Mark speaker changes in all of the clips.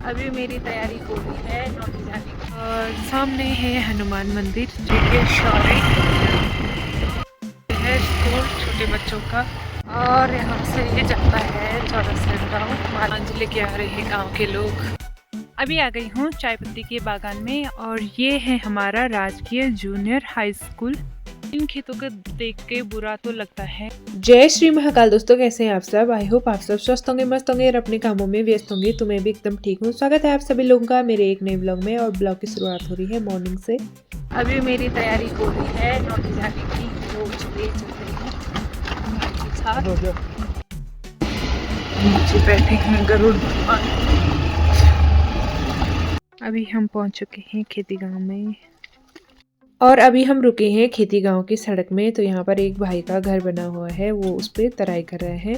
Speaker 1: अभी मेरी तैयारी हो रही है नौटी जाने की। और सामने है हनुमान मंदिर जो कि शौरी है स्कूल छोटे बच्चों का। और यहाँ से ये जाता है चौरसिया गाँव। मालांज लेके आ रहे हैं गाँव के लोग। अभी आ गई हूँ चाय पत्ती के बागान में और ये है हमारा राजकीय जूनियर हाई स्कूल। इन खेतों को देख के बुरा तो लगता है। जय श्री महाकाल दोस्तों, कैसे हैं आप सब। आई होप आप सब स्वस्थ होंगे, मस्त होंगे और अपने कामों में व्यस्त होंगे। तो मैं भी एकदम ठीक हूँ। स्वागत है आप सभी लोगों का मेरे एक नए ब्लॉग में। और ब्लॉग की शुरुआत हो रही है मॉर्निंग से। अभी मेरी तैयारी हो रही है नौटी जाने की। रोज ले चल रही हूँ नीचे बैठे हैं गरुड़ भगवान। अभी हम पहुंच चुके हैं खेती गांव में और अभी हम रुके हैं खेती गांव की सड़क में। तो यहाँ पर एक भाई का घर बना हुआ है, वो उस पर तराई कर रहे हैं।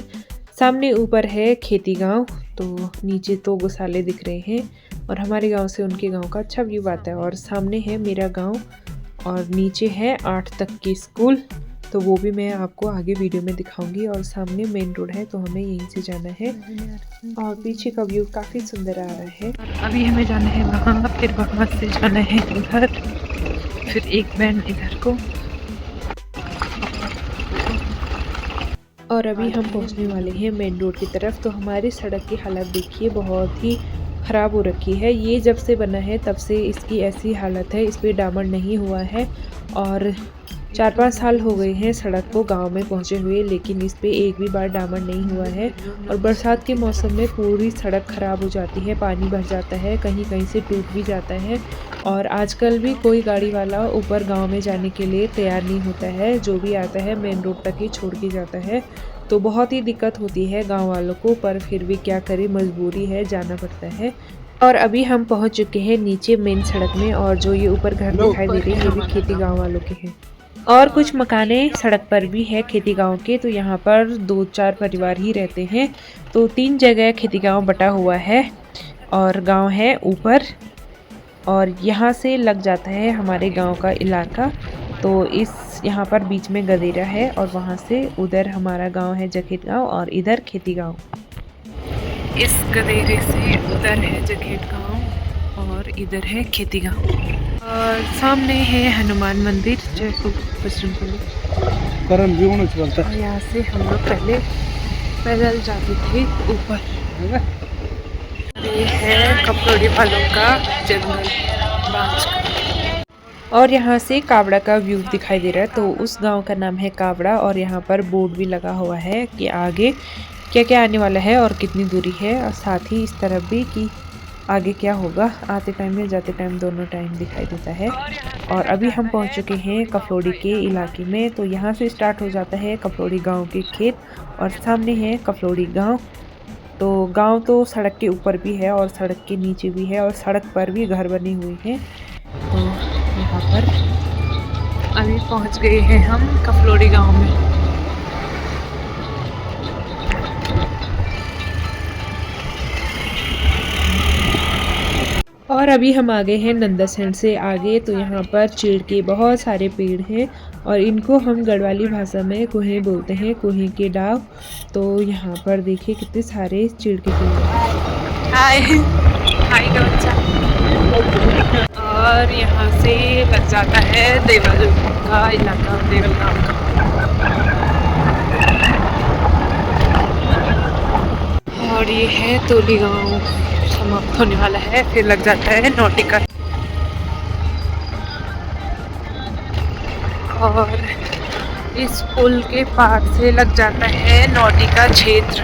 Speaker 1: सामने ऊपर है खेती गांव, तो नीचे तो गौशाले दिख रहे हैं और हमारे गांव से उनके गांव का अच्छा व्यू आता है। और सामने है मेरा गांव और नीचे है 8 तक की स्कूल, तो वो भी मैं आपको आगे वीडियो में दिखाऊंगी। और सामने मेन रोड है, तो हमें यहीं से जाना है। और पीछे का व्यू काफ़ी सुंदर आ रहा है। अभी हमें जाना है वहाँ, फिर वहाँ से जाना है उधर, फिर एक बैंड इधर को। और अभी हम पहुँचने वाले हैं मेन रोड की तरफ। तो हमारी सड़क की हालत देखिए, बहुत ही ख़राब हो रखी है। ये जब से बना है तब से इसकी ऐसी हालत है, इस पर डामर नहीं हुआ है। और 4-5 साल हो गए हैं सड़क को गांव में पहुंचे हुए, लेकिन इस पे एक भी बार डामर नहीं हुआ है। और बरसात के मौसम में पूरी सड़क ख़राब हो जाती है, पानी भर जाता है, कहीं कहीं से टूट भी जाता है। और आजकल भी कोई गाड़ी वाला ऊपर गांव में जाने के लिए तैयार नहीं होता है, जो भी आता है मेन रोड तक ही छोड़ के जाता है। तो बहुत ही दिक्कत होती है गाँव वालों को, पर फिर भी क्या करें, मजबूरी है, जाना पड़ता है। और अभी हम पहुँच चुके हैं नीचे मेन सड़क में। और जो ये ऊपर घर दिखाई दे रहे हैं, ये भी खेती गाँव वालों के हैं। और कुछ मकाने सड़क पर भी है खेती गांव के। तो यहाँ पर 2-4 परिवार ही रहते हैं। तो 3 जगह खेती गांव बटा हुआ है और गांव है ऊपर, और यहाँ से लग जाता है हमारे गांव का इलाका। तो इस यहाँ पर बीच में गदेरा है और वहाँ से उधर हमारा गांव है जखेट गांव और इधर खेती गांव। इस गदेरे से उधर है जखेट गांव और इधर है खेती गांव। और सामने है हनुमान मंदिर जयपुर बजरंगबली। और यहाँ से हम लोग पहले पैदल जाते थे ऊपर। ये है कपड़ोड़ी वालों का जंगल बांझ का। और यहाँ से कावड़ा का व्यू दिखाई दे रहा है। तो उस गांव का नाम है कावड़ा और यहाँ पर बोर्ड भी लगा हुआ है कि आगे क्या क्या आने वाला है और कितनी दूरी है। और साथ ही इस तरफ भी कि आगे क्या होगा, आते टाइम में जाते टाइम दोनों टाइम दिखाई देता है। और अभी हम पहुंच चुके हैं कफलोड़ी के इलाके में। तो यहाँ से स्टार्ट हो जाता है कफलोड़ी गांव के खेत और सामने है कफलोड़ी गांव। तो गांव तो सड़क के ऊपर भी है और सड़क के नीचे भी है और सड़क पर भी घर बने हुए हैं। तो यहाँ पर अभी पहुँच गए हैं हम कफलोड़ी गाँव में। और अभी हम आ गए हैं नंदासैंड से आगे। तो यहाँ पर चीड़ के बहुत सारे पेड़ हैं और इनको हम गढ़वाली भाषा में कुहें बोलते हैं, कुहें के डाव। तो यहाँ पर देखिए कितने सारे चीड़ के पेड़ हैं। हाय हाय का बच्चा। और यहाँ से लग जाता है देवल का इलाका, देवल गाँव का। और ये है तोली गाँव समाप्त होने वाला है, फिर लग जाता है नौटी का। और इस पुल के पार से लग जाता है नौटी का क्षेत्र।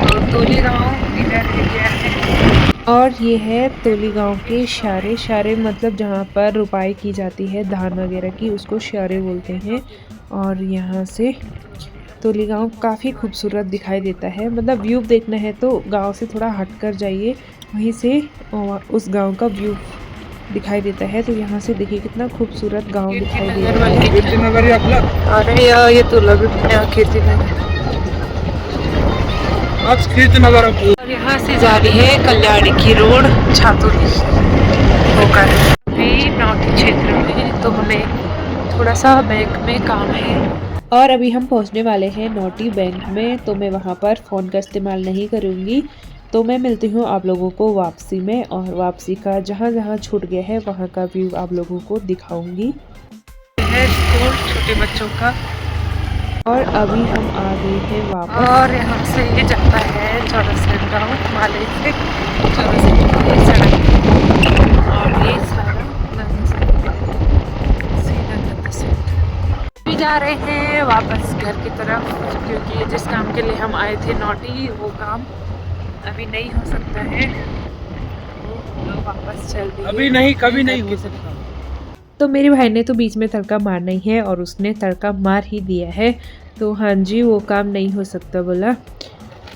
Speaker 1: और तोली गाँव इधर एरिया है। और ये है तोली गाँव के शारे। शारे मतलब जहाँ पर रुपाई की जाती है धान वगैरह की, उसको शारे बोलते हैं। और यहाँ से तोली गाँव काफ़ी खूबसूरत दिखाई देता है। मतलब व्यू देखना है तो गांव से थोड़ा हट कर जाइए, वहीं से उस गांव का व्यू दिखाई देता है। तो यहाँ से देखिए कितना खूबसूरत गांव दिखाई दे रहा है। अरे यार ये तो लग रहा है खेती नगर। और यहाँ से जा रही है कल्याणी की रोड छातुली होकर भी नौटी क्षेत्र में। तो हमें थोड़ा सा बैंक में काम है और अभी हम पहुंचने वाले हैं नौटी बैंक में। तो मैं वहां पर फ़ोन का इस्तेमाल नहीं करूंगी, तो मैं मिलती हूँ आप लोगों को वापसी में, और वापसी का जहाँ जहाँ छूट गया है वहाँ का व्यू आप लोगों को दिखाऊंगी। है स्कूल छोटे बच्चों का, और अभी हम आ गए हैं वापस, और यहाँ से ये जाता है चौरसिया गाँव वाले से चौरसिया सड़क, और ये सारा भी जा रहे हैं वापस घर की तरफ, क्योंकि जिस काम के लिए हम आए थे नौटी, वो काम अभी नहीं हो सकता है, तो वापस चल दिए।
Speaker 2: अभी नहीं, कभी नहीं हो सकता।
Speaker 1: तो मेरे भाई ने तो बीच में तड़का मारना ही है, और उसने तड़का मार ही दिया है। तो हाँ जी, वो काम नहीं हो सकता बोला,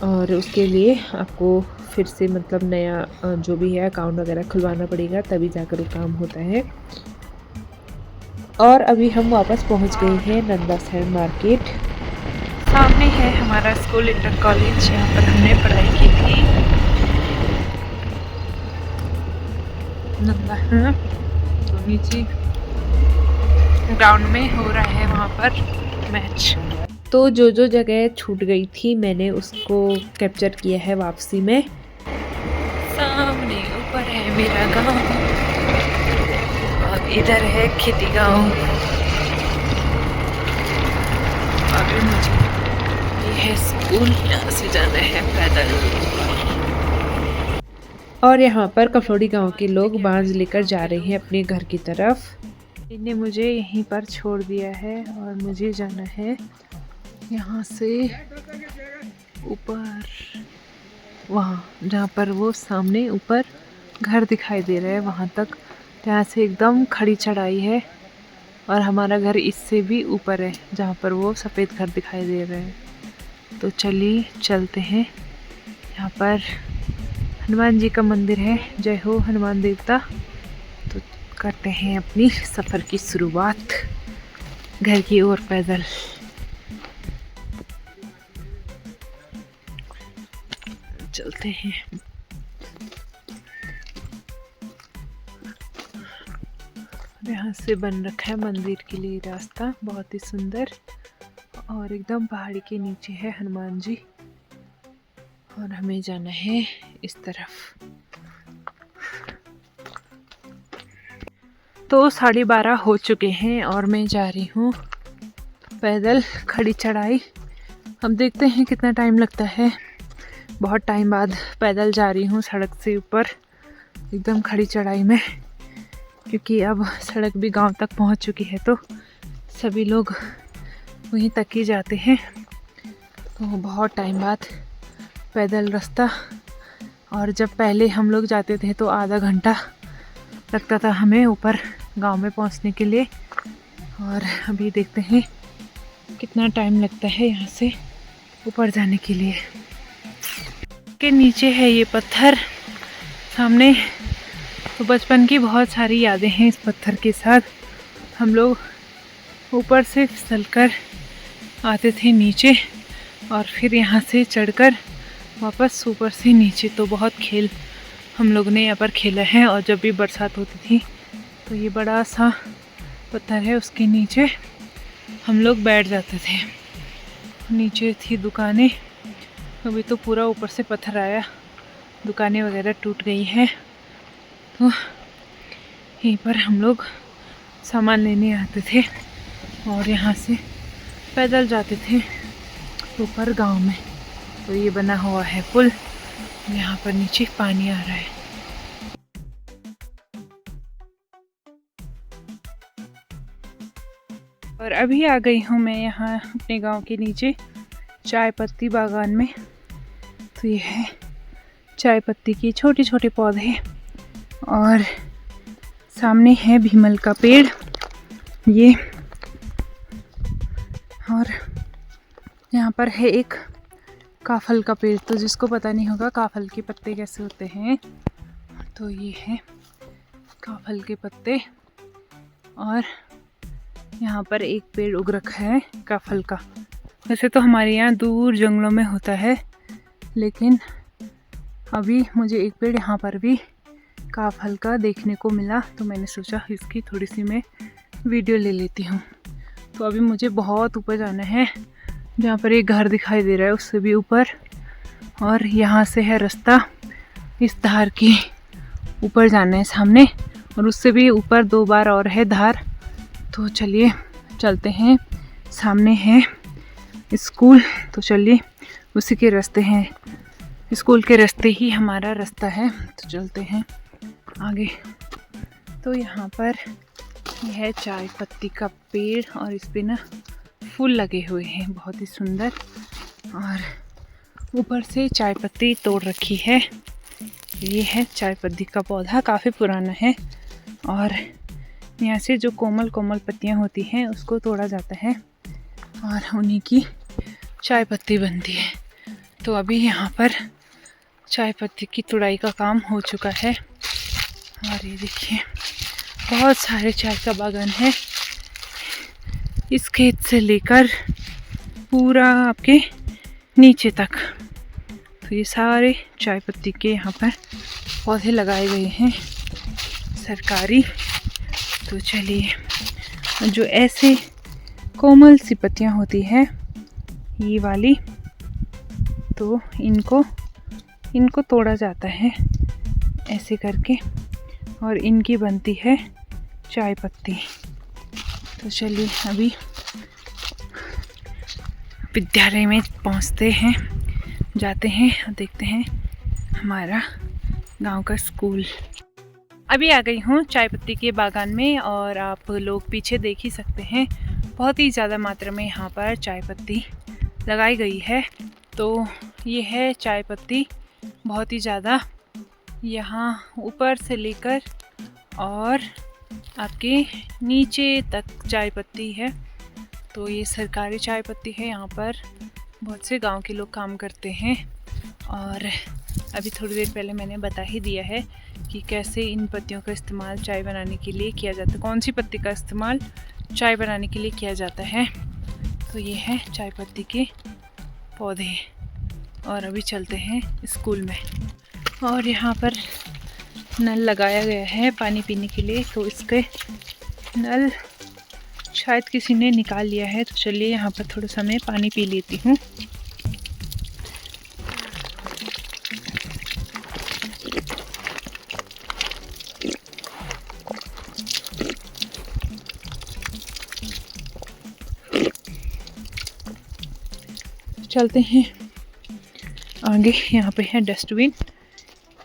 Speaker 1: और उसके लिए आपको फिर से मतलब नया जो भी है अकाउंट वगैरह खुलवाना पड़ेगा, तभी जाकर वो काम होता है। और अभी हम वापस पहुंच गए हैं नंदासैन मार्केट। सामने है हमारा स्कूल इंटर कॉलेज, यहाँ पर हमने पढ़ाई की थी। नंदा तो नीचे ग्राउंड में हो रहा है वहाँ पर मैच। तो जो जो जगह छूट गई थी मैंने उसको कैप्चर किया है वापसी में। सामने ऊपर है मेरा गांव, और इधर है खेती गांव, और मुझे ये है स्कूल, यहाँ से जाना है पैदल। और यहाँ पर कफलोड़ी गांव के लोग बांस लेकर जा रहे हैं अपने घर की तरफ। इन्हें मुझे यहीं पर छोड़ दिया है, और मुझे जाना है यहाँ से ऊपर, वहाँ जहाँ पर वो सामने ऊपर घर दिखाई दे रहा है वहाँ तक। यहाँ से एकदम खड़ी चढ़ाई है, और हमारा घर इससे भी ऊपर है जहाँ पर वो सफ़ेद घर दिखाई दे रहे हैं। तो चलिए चलते हैं। यहाँ पर हनुमान जी का मंदिर है, जय हो हनुमान देवता। तो करते हैं अपनी सफ़र की शुरुआत घर की ओर पैदल। चलते हैं। यहाँ से बन रखा है मंदिर के लिए रास्ता, बहुत ही सुंदर, और एकदम पहाड़ी के नीचे है हनुमान जी, और हमें जाना है इस तरफ। तो 12:30 हो चुके हैं, और मैं जा रही हूँ पैदल खड़ी चढ़ाई। अब देखते हैं कितना टाइम लगता है। बहुत टाइम बाद पैदल जा रही हूँ सड़क से ऊपर, एकदम खड़ी चढ़ाई में, क्योंकि अब सड़क भी गांव तक पहुँच चुकी है, तो सभी लोग वहीं तक ही जाते हैं। तो बहुत टाइम बाद पैदल रास्ता, और जब पहले हम लोग जाते थे तो आधा घंटा लगता था हमें ऊपर गांव में पहुंचने के लिए, और अभी देखते हैं कितना टाइम लगता है यहाँ से ऊपर जाने के लिए। के नीचे है ये पत्थर सामने, तो बचपन की बहुत सारी यादें हैं इस पत्थर के साथ। हम लोग ऊपर से फिसलकर आते थे नीचे, और फिर यहाँ से चढ़कर वापस ऊपर से नीचे। तो बहुत खेल हम लोग ने यहाँ पर खेला है, और जब भी बरसात होती थी तो ये बड़ा सा पत्थर है, उसके नीचे हम लोग बैठ जाते थे। नीचे थी दुकानें, अभी तो पूरा ऊपर से पत्थर आया, दुकानें वगैरह टूट गई हैं। तो यहीं पर हम लोग सामान लेने आते थे, और यहाँ से पैदल जाते थे ऊपर गांव में। तो ये बना हुआ है पुल, यहाँ पर नीचे पानी आ रहा है। और अभी आ गई हूँ मैं यहाँ अपने गांव के नीचे चाय पत्ती बागान में। तो ये है चाय पत्ती की छोटे छोटे पौधे, और सामने है भीमल का पेड़ ये, और यहाँ पर है एक काफल का पेड़। तो जिसको पता नहीं होगा काफल के पत्ते कैसे होते हैं, तो ये है काफल के पत्ते। और यहाँ पर एक पेड़ उग रखा है काफल का। वैसे तो हमारे यहाँ दूर जंगलों में होता है, लेकिन अभी मुझे एक पेड़ यहाँ पर भी काफल का देखने को मिला, तो मैंने सोचा इसकी थोड़ी सी मैं वीडियो ले लेती हूँ। तो अभी मुझे बहुत ऊपर जाना है, जहाँ पर एक घर दिखाई दे रहा है उससे भी ऊपर, और यहाँ से है रास्ता इस धार के ऊपर जाना है सामने, और उससे भी ऊपर 2 बार और है धार। तो चलिए चलते हैं, सामने है स्कूल, तो चलिए उसी के रास्ते हैं, स्कूल के रास्ते ही हमारा रास्ता है, तो चलते हैं आगे। तो यहाँ पर यह है चाय पत्ती का पेड़, और इस पे ना फूल लगे हुए हैं बहुत ही सुंदर, और ऊपर से चाय पत्ती तोड़ रखी है। ये है चाय पत्ती का पौधा, काफ़ी पुराना है, और यहाँ से जो कोमल कोमल पत्तियाँ होती हैं उसको तोड़ा जाता है और उन्हीं की चाय पत्ती बनती है। तो अभी यहाँ पर चाय पत्ती की तुड़ाई का काम हो चुका है, और ये देखिए बहुत सारे चाय का बागान है, इस खेत से लेकर पूरा आपके नीचे तक। तो ये सारे चाय पत्ती के यहाँ पर पौधे लगाए गए हैं सरकारी। तो चलिए, जो ऐसे कोमल सी पत्तियाँ होती है ये वाली, तो इनको तोड़ा जाता है ऐसे करके, और इनकी बनती है चाय पत्ती। तो चलिए अभी विद्यालय में पहुंचते हैं, जाते हैं और देखते हैं हमारा गांव का स्कूल। अभी आ गई हूँ चाय पत्ती के बागान में, और आप लोग पीछे देख ही सकते हैं बहुत ही ज़्यादा मात्रा में यहाँ पर चाय पत्ती लगाई गई है। तो ये है चाय पत्ती बहुत ही ज़्यादा, यहाँ ऊपर से लेकर और आपके नीचे तक चाय पत्ती है। तो ये सरकारी चाय पत्ती है, यहाँ पर बहुत से गांव के लोग काम करते हैं। और अभी थोड़ी देर पहले मैंने बता ही दिया है कि कैसे इन पत्तियों का इस्तेमाल चाय बनाने के लिए किया जाता है, कौन सी पत्ती का इस्तेमाल चाय बनाने के लिए किया जाता है। तो ये है चाय पत्ती के पौधे, और अभी चलते हैं स्कूल में। और यहाँ पर नल लगाया गया है पानी पीने के लिए, तो इसके नल शायद किसी ने निकाल लिया है। तो चलिए यहाँ पर थोड़ा सा मैं पानी पी लेती हूँ। चलते हैं आगे। यहाँ पे है डस्टबिन,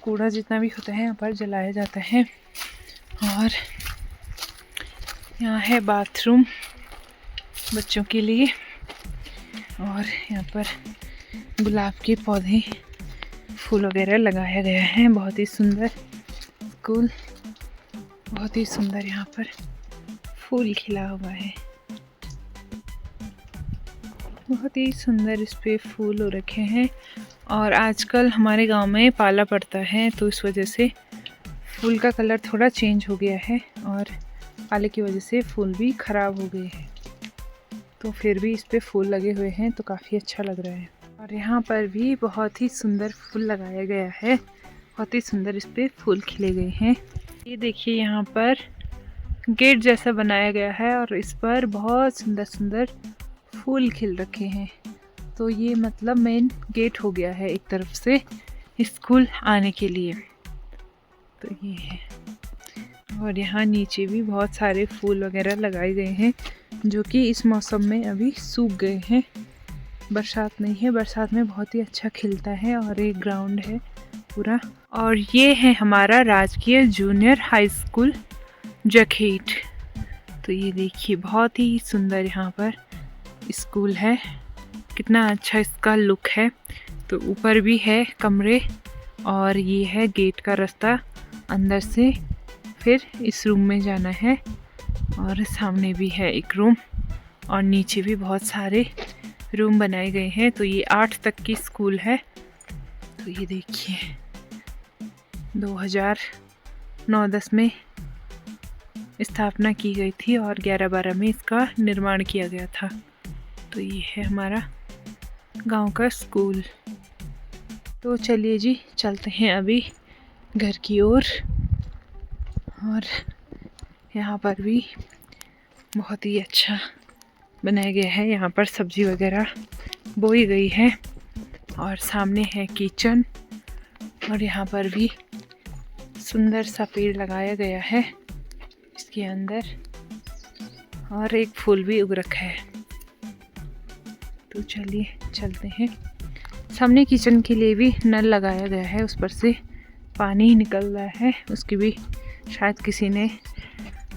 Speaker 1: कूड़ा जितना भी होता है यहाँ पर जलाया जाता है। और यहाँ है बाथरूम बच्चों के लिए, और यहाँ पर गुलाब के पौधे फूल वगैरह लगाया गया है। बहुत ही सुंदर स्कूल, बहुत ही सुंदर यहाँ पर फूल खिला हुआ है, बहुत ही सुंदर इस पे फूल हो रखे हैं। और आजकल हमारे गांव में पाला पड़ता है, तो इस वजह से फूल का कलर थोड़ा चेंज हो गया है, और पाले की वजह से फूल भी ख़राब हो गए हैं। तो फिर भी इस पे फूल लगे हुए हैं, तो काफ़ी अच्छा लग रहा है। और यहाँ पर भी बहुत ही सुंदर फूल लगाया गया है, बहुत ही सुंदर इस पे फूल खिले गए हैं। ये देखिए यहाँ पर गेट जैसा बनाया गया है, और इस पर बहुत सुंदर सुंदर फूल खिल रखे हैं। तो ये मतलब मेन गेट हो गया है एक तरफ से स्कूल आने के लिए। तो ये है, और यहाँ नीचे भी बहुत सारे फूल वगैरह लगाए गए हैं, जो कि इस मौसम में अभी सूख गए हैं। बरसात नहीं है, बरसात में बहुत ही अच्छा खिलता है। और एक ग्राउंड है पूरा। और ये है हमारा राजकीय जूनियर हाई स्कूल जखेट। तो ये देखिए बहुत ही सुंदर यहाँ पर स्कूल है, कितना अच्छा इसका लुक है। तो ऊपर भी है कमरे, और ये है गेट का रास्ता, अंदर से फिर इस रूम में जाना है। और सामने भी है एक रूम, और नीचे भी बहुत सारे रूम बनाए गए हैं। तो ये 8 तक की स्कूल है। तो ये देखिए 2009-10 में स्थापना की गई थी, और 11-12 में इसका निर्माण किया गया था। तो ये है हमारा गांव का स्कूल। तो चलिए जी, चलते हैं अभी घर की ओर। और यहाँ पर भी बहुत ही अच्छा बनाया गया है, यहाँ पर सब्जी वगैरह बोई गई है। और सामने है किचन और यहाँ पर भी सुंदर सा पेड़ लगाया गया है इसके अंदर और एक फूल भी उग रखा है। तो चलिए चलते हैं। सामने किचन के लिए भी नल लगाया गया है, उस पर से पानी निकल रहा है। उसकी भी शायद किसी ने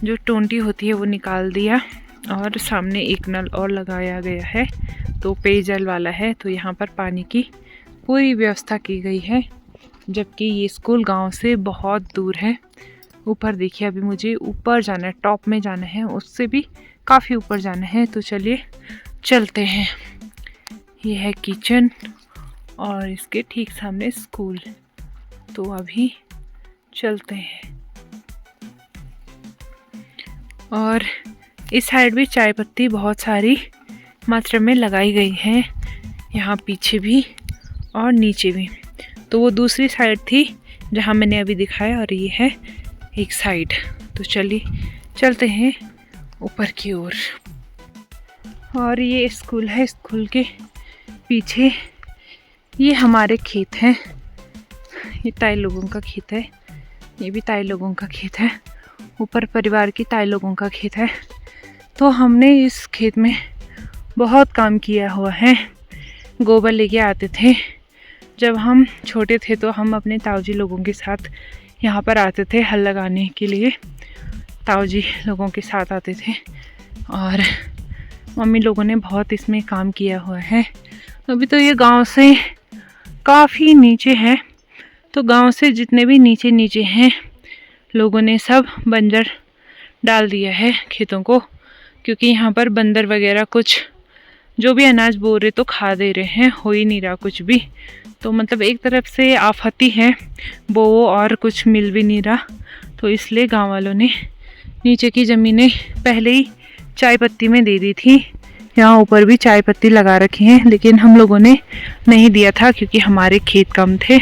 Speaker 1: जो टोंटी होती है वो निकाल दिया। और सामने एक नल और लगाया गया है तो पेयजल वाला है। तो यहाँ पर पानी की पूरी व्यवस्था की गई है, जबकि ये स्कूल गांव से बहुत दूर है। ऊपर देखिए, अभी मुझे ऊपर जाना है, टॉप में जाना है, उससे भी काफ़ी ऊपर जाना है। तो चलिए चलते हैं। ये है किचन और इसके ठीक सामने स्कूल। तो अभी चलते हैं। और इस साइड भी चाय पत्ती बहुत सारी मात्रा में लगाई गई है, यहाँ पीछे भी और नीचे भी। तो वो दूसरी साइड थी जहाँ मैंने अभी दिखाया, और ये है एक साइड। तो चलिए चलते हैं ऊपर की ओर। और ये स्कूल है, स्कूल के पीछे ये हमारे खेत हैं। ये ताई लोगों का खेत है, ये भी ताई लोगों का खेत है, ऊपर परिवार की ताई लोगों का खेत है। तो हमने इस खेत में बहुत काम किया हुआ है। गोबर लेके आते थे जब हम छोटे थे, तो हम अपने ताऊजी लोगों के साथ यहाँ पर आते थे हल लगाने के लिए। ताऊजी लोगों के साथ आते थे और मम्मी लोगों ने बहुत इसमें काम किया हुआ है। अभी तो ये गांव से काफ़ी नीचे है, तो गांव से जितने भी नीचे नीचे हैं लोगों ने सब बंजर डाल दिया है खेतों को, क्योंकि यहाँ पर बंदर वगैरह कुछ जो भी अनाज बो रहे तो खा दे रहे हैं, हो ही नहीं रहा कुछ भी। तो मतलब एक तरफ से आफती है, बो और कुछ मिल भी नहीं रहा। तो इसलिए गांव वालों ने नीचे की ज़मीनें पहले ही चाय पत्ती में दे दी थी। यहाँ ऊपर भी चाय पत्ती लगा रखी हैं, लेकिन हम लोगों ने नहीं दिया था क्योंकि हमारे खेत कम थे।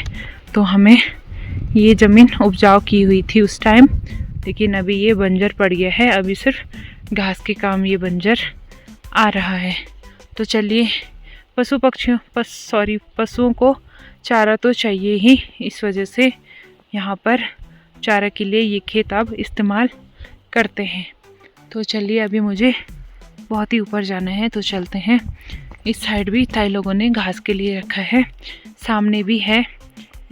Speaker 1: तो हमें ये ज़मीन उपजाऊ की हुई थी उस टाइम, लेकिन अभी ये बंजर पड़ गया है। अभी सिर्फ घास के काम ये बंजर आ रहा है। तो चलिए, पशुओं को चारा तो चाहिए ही, इस वजह से यहाँ पर चारा के लिए ये खेत अब इस्तेमाल करते हैं। तो चलिए, अभी मुझे बहुत ही ऊपर जाना है, तो चलते हैं। इस साइड भी ताई लोगों ने घास के लिए रखा है, सामने भी है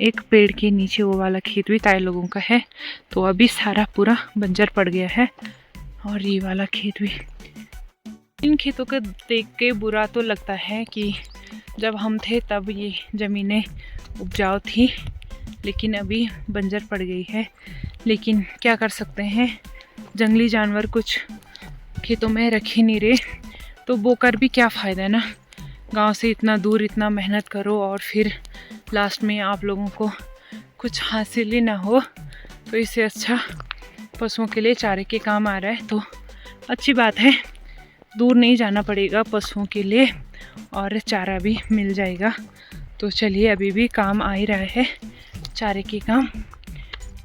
Speaker 1: एक पेड़ के नीचे वो वाला खेत भी ताई लोगों का है। तो अभी सारा पूरा बंजर पड़ गया है। और ये वाला खेत भी। इन खेतों को देख के बुरा तो लगता है कि जब हम थे तब ये ज़मीनें उपजाऊ थी, लेकिन अभी बंजर पड़ गई है। लेकिन क्या कर सकते हैं, जंगली जानवर कुछ खेतों में रख ही नहीं रहे, तो बोकर भी क्या फ़ायदा है ना। गांव से इतना दूर इतना मेहनत करो और फिर लास्ट में आप लोगों को कुछ हासिल ही ना हो। तो इससे अच्छा पशुओं के लिए चारे के काम आ रहा है, तो अच्छी बात है। दूर नहीं जाना पड़ेगा पशुओं के लिए और चारा भी मिल जाएगा। तो चलिए, अभी भी काम आ ही रहा है चारे के काम।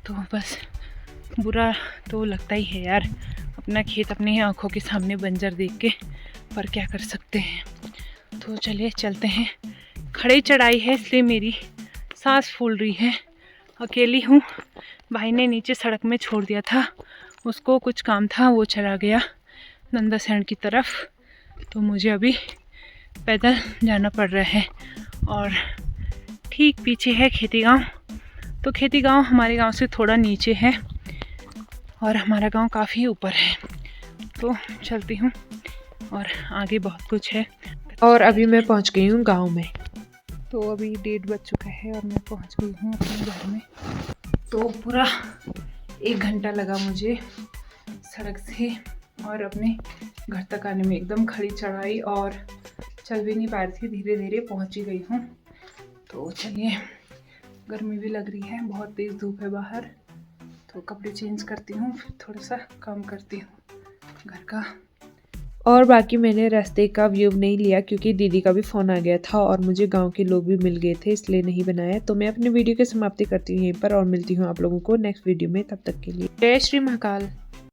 Speaker 1: तो बस बुरा तो लगता ही है यार, अपना खेत अपनी आंखों के सामने बंजर देख के, पर क्या कर सकते हैं। तो चलिए चलते हैं। खड़ी चढ़ाई है इसलिए मेरी सांस फूल रही है। अकेली हूँ, भाई ने नीचे सड़क में छोड़ दिया था, उसको कुछ काम था, वो चला गया नंदा सैंड की तरफ। तो मुझे अभी पैदल जाना पड़ रहा है। और ठीक पीछे है खेती गांव। तो खेती गांव हमारे गांव से थोड़ा नीचे है और हमारा गांव काफ़ी ऊपर है। तो चलती हूँ और आगे बहुत कुछ है। और अभी मैं पहुँच गई हूँ गांव में। तो अभी 1:30 बज चुका है और मैं पहुँच गई हूँ अपने घर में। तो पूरा 1 घंटा लगा मुझे सड़क से और अपने घर तक आने में। एकदम खड़ी चढ़ाई और चल भी नहीं पा रही थी, धीरे धीरे पहुँच ही गई हूँ। तो चलिए, गर्मी भी लग रही है, बहुत तेज़ धूप है बाहर। तो कपड़े चेंज करती हूँ, फिर थोड़ा सा काम करती हूँ घर का। और बाकी मैंने रास्ते का व्यू नहीं लिया क्योंकि दीदी का भी फ़ोन आ गया था और मुझे गांव के लोग भी मिल गए थे, इसलिए नहीं बनाया। तो मैं अपनी वीडियो की समाप्ति करती हूँ यहीं पर और मिलती हूँ आप लोगों को नेक्स्ट वीडियो में। तब तक के लिए जय श्री महाकाल।